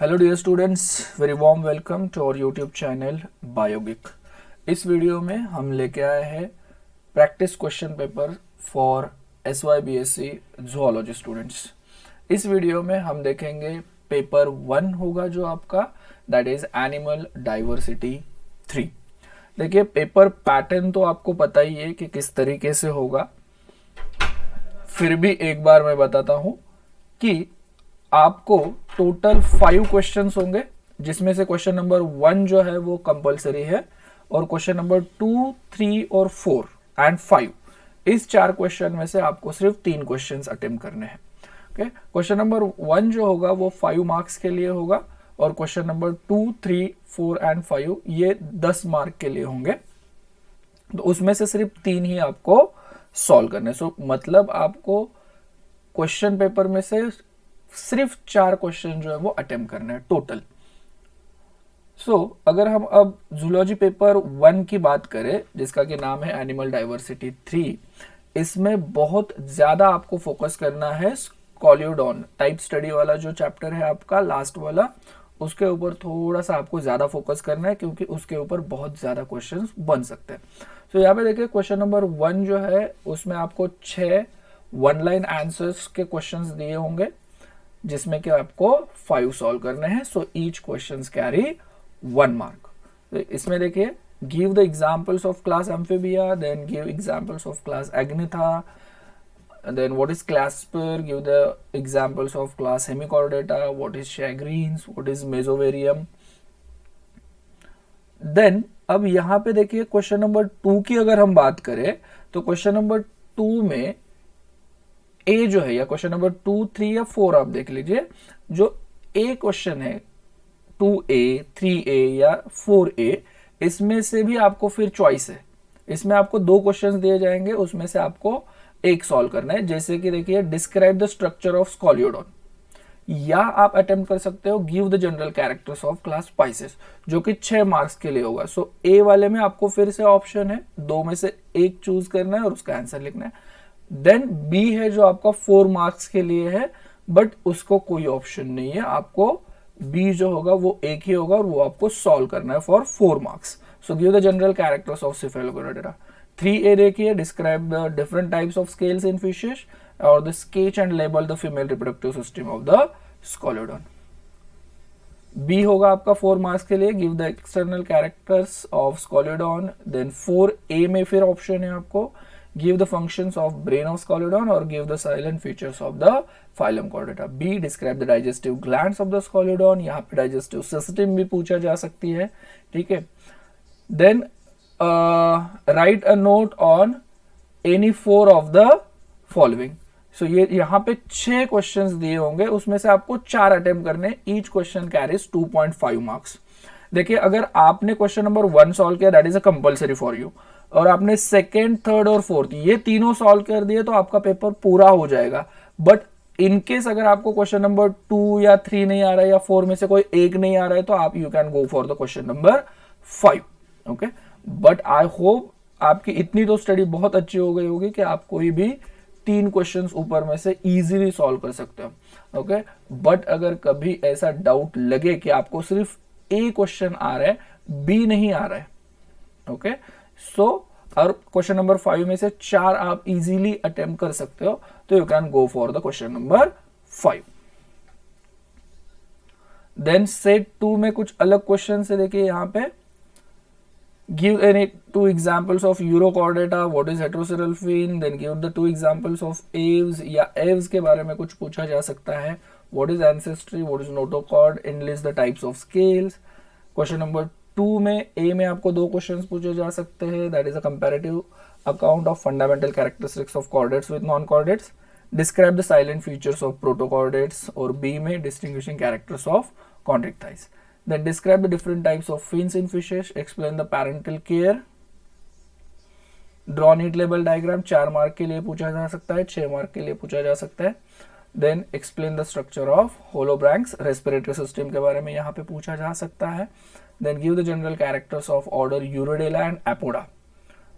Hello dear students, very warm welcome to our YouTube channel Biogic. इस video में हम लेके आए हैं practice question paper for SYBSC zoology students. इस वीडियो में हम देखेंगे पेपर 1 होगा जो आपका, दैट इज एनिमल डाइवर्सिटी 3। देखिए, पेपर पैटर्न तो आपको पता ही है कि किस तरीके से होगा, फिर भी एक बार मैं बताता हूं कि आपको टोटल 5 क्वेश्चंस होंगे, जिसमें से क्वेश्चन नंबर 1 जो है वो कंपलसरी है, और क्वेश्चन नंबर 2, 3 और 4 एंड 5, इस 4 क्वेश्चन में से आपको सिर्फ 3 क्वेश्चंस अटेम्प्ट करने हैं। ओके, क्वेश्चन नंबर 1 जो होगा वो 5 मार्क्स के लिए होगा, और क्वेश्चन नंबर 2, 3, 4 एंड 5 ये 10 मार्क के लिए होंगे। तो उसमें से सिर्फ 3 ही आपको सॉल्व करने। सो मतलब आपको क्वेश्चन पेपर में से सिर्फ 4 क्वेश्चन जो है वो अटेम्प्ट करना है टोटल। अगर हम अब जूलॉजी पेपर 1 की बात करें, जिसका कि नाम है एनिमल डाइवर्सिटी 3, इसमें बहुत ज्यादा आपको फोकस करना है स्कॉलियोडॉन टाइप स्टडी वाला जो चैप्टर है आपका लास्ट वाला, उसके ऊपर थोड़ा सा आपको ज्यादा फोकस करना है, क्योंकि उसके ऊपर बहुत ज्यादा क्वेश्चंस बन सकते हैं। यहाँ पे देखिए, क्वेश्चन नंबर 1 जो है उसमें आपको 6 1 लाइन आंसर्स के क्वेश्चंस दिए होंगे, जिसमें कि आपको 5 सॉल्व करने हैं। So each questions carry 1 mark. तो इसमें देखिए, give the examples of class amphibia, then give examples of class agnatha, then what is clasper, give the examples of class hemichordata, what is shagreen's, what is mesovarium। Then अब यहां पे देखिए, question number 2 की अगर हम बात करें तो क्वेश्चन नंबर 2 में ए जो है, या क्वेश्चन नंबर 2, 3 या 4 आप देख लीजिए, जो ए क्वेश्चन है 2A, 3A या 4A, इसमें से भी आपको फिर चॉइस है। इसमें आपको 2 क्वेश्चंस दिए जाएंगे, उसमें से आपको एक सॉल्व करना है। जैसे कि देखिए, describe the structure of Scoliodon, या आप अटेम्प्ट कर सकते हो give the general characters of class Pisces, जो कि 6 मार्क्स के लिए होगा। ए वाले में आपको फिर से ऑप्शन है 2 में से एक चूज करना है और उसका आंसर लिखना है। देन बी है जो आपका 4 मार्क्स के लिए है, बट उसको कोई ऑप्शन नहीं है, आपको बी जो होगा वो एक ही होगा और वो आपको सॉल्व करना है for 4 marks. So give the general characters of cephalochordata. 3A देखिए, describe the different types of scales in fishes, और the sketch and label the female reproductive system of the scoliodon. B होगा आपका 4 marks के लिए, give the external characters of scoliodon. Then 4A में फिर option है आपको give the functions of brain of Scoliodon or give the silent features of the phylum Chordata। B, describe the digestive glands of the Scoliodon, यहाँ पे digestive system भी पूछा जा सकती है, ठीक है। Then write a note on any 4 of the following। So ये यहाँ पे 6 क्वेश्चंस दिए होंगे, उसमें से आपको 4 अटेम्प्ट करने, ईच क्वेश्चन कैरीज 2.5 मार्क्स। देखिए, अगर आपने क्वेश्चन नंबर 1 सॉल्व किया, that is a compulsory for you, और आपने सेकेंड, थर्ड और फोर्थ ये तीनों सॉल्व कर दिए तो आपका पेपर पूरा हो जाएगा। बट इनकेस अगर आपको क्वेश्चन नंबर 2 या 3 नहीं आ रहा है, या 4 में से कोई एक नहीं आ रहा है, तो आप you can go for the question number 5। Okay, but I hope आपकी इतनी तो स्टडी बहुत अच्छी हो गई होगी कि आप कोई भी 3 क्वेश्चंस ऊपर में से इजीली सॉल्व कर सकते हो। ओके, बट अगर कभी ऐसा डाउट लगे कि आपको सिर्फ ए क्वेश्चन आ रहा है, बी नहीं आ रहा है, ओके, और क्वेश्चन नंबर 5 में से 4 आप इजीली अटेम्प्ट कर सकते हो, तो you can go for the question number 5। Then set 2 में कुछ अलग क्वेश्चन है, देखिए यहाँ पे, give any 2 examples of urochordata, what is heterocercal fin, then give the 2 examples of aves, या एव्स के बारे में कुछ पूछा जा सकता है, what is ancestry, what is notochord, enlist the types of scales. Question number 2 में ए में आपको 2 क्वेश्चंस पूछे जा सकते हैं, that is a comparative account of fundamental characteristics of chordates with non chordates, describe the salient features of protochordates, और B में distinguishing characters of chondrichthyes. Then describe the different types of fins in fishes, explain the parental care, draw neat label diagram, 4 mark के लिए पूछा जा सकता है, 6 mark के लिए पूछा जा सकता है। Then explain the structure of holobranchs, respiratory system के बारे में यहाँ पे पूछा जा सकता है। Then give the general characters of order Urodela and Apoda।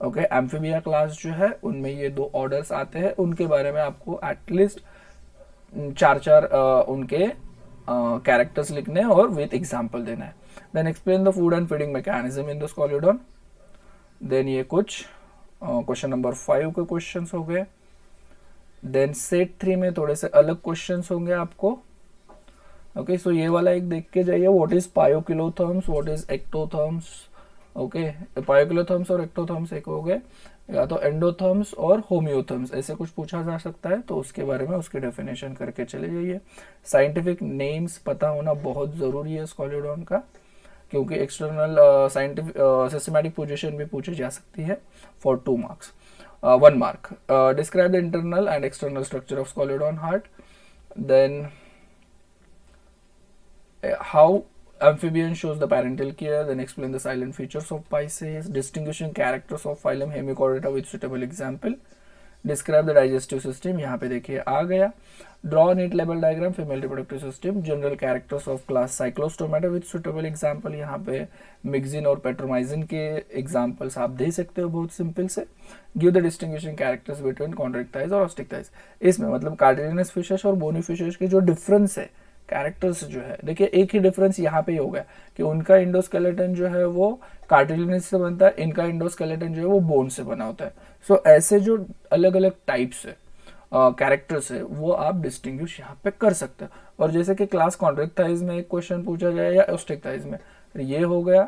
Okay, amphibia class जो है उनमें ये 2 ऑर्डर्स आते हैं, उनके बारे में आपको एटलीस्ट 4 उनके कैरेक्टर्स लिखने हैं और विथ एग्जाम्पल देना है। Then explain the food and feeding mechanism in the scoliodon. Then ये कुछ क्वेश्चन नंबर 5 के क्वेश्चंस हो गए। देन सेट 3 में थोड़े से अलग क्वेश्चंस होंगे आपको। ओके, सो ये वाला एक देख के जाइए, what is poikilotherms, what is ectotherms. Okay, poikilotherms और एक्टोथर्म्स एक हो गए, या तो एंडोथर्म्स और होम्योथर्म्स, ऐसे कुछ पूछा जा सकता है, तो उसके बारे में उसकी डेफिनेशन करके चले जाइए। साइंटिफिक नेम्स पता होना बहुत ज़रूरी है स्कॉलिडॉन का, क्योंकि एक्सटर्नल साइंटिफिक सिस्टमैटिक पोजीशन भी पूछी जा सकती है for 2 marks, 1 mark. Describe the internal and external structure of Scoliodon heart. Then how amphibian shows the parental care. Then explain the silent features of Pisces. Distinguishing characters of phylum Hemichordata with suitable example. Describe the digestive system, यहाँ पे देखिए आ गया। Draw NEET level diagram female reproductive system. General characters of class Cyclostomata with suitable example, यहाँ पे mixing और पेट्रोमाइजिन के examples आप दे सकते हो बहुत सिंपल से। Give the distinguishing characters between chondrichthyes और ऑस्टिक्टाइज, इसमें मतलब कार्टिलिनस फिशेस और बोनी फिशेस के जो डिफरेंस है कैरेक्टर्स जो है, देखिए एक ही डिफरेंस यहाँ पे ही हो गया कि उनका इंडोस्केलेटन जो है वो कार्टिलिनस से बनता है, इनका इंडोस्केलेटन जो है वो बोन से बना होता है। सो ऐसे जो अलग अलग टाइप्स है कैरेक्टर्स है वो आप डिस्टिंग्विश यहाँ पे कर सकते हैं। और जैसे कि क्लास कॉन्ट्रैक्टाइज में एक क्वेश्चन पूछा जाए या ऑस्टिक्टाइज में, ये हो गया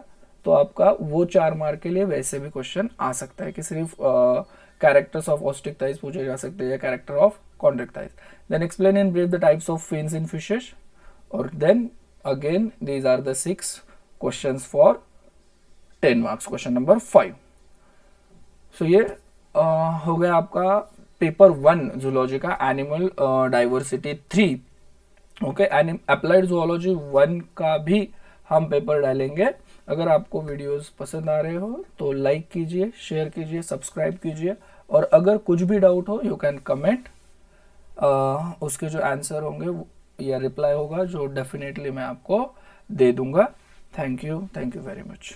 तो आपका वो 4 मार्क के लिए वैसे भी क्वेश्चन आ सकता है कि सिर्फ कैरेक्टर्स ऑफ ऑस्टिक्टाइज पूछे जा सकते हैं या character of chondrichthyes. Then explain in brief the types of fins in fishes, और then again these are the 6 questions for 10 marks, question number 5। सो ये हो गया आपका पेपर 1 जूलॉजी का animal diversity 3। Okay, applied zoology 1 का भी हम पेपर डालेंगे। अगर आपको वीडियोस पसंद आ रहे हो तो लाइक कीजिए, शेयर कीजिए, सब्सक्राइब कीजिए, और अगर कुछ भी डाउट हो यू कैन कमेंट, उसके जो आंसर होंगे या रिप्लाई होगा जो डेफिनेटली मैं आपको दे दूंगा। Thank you very much.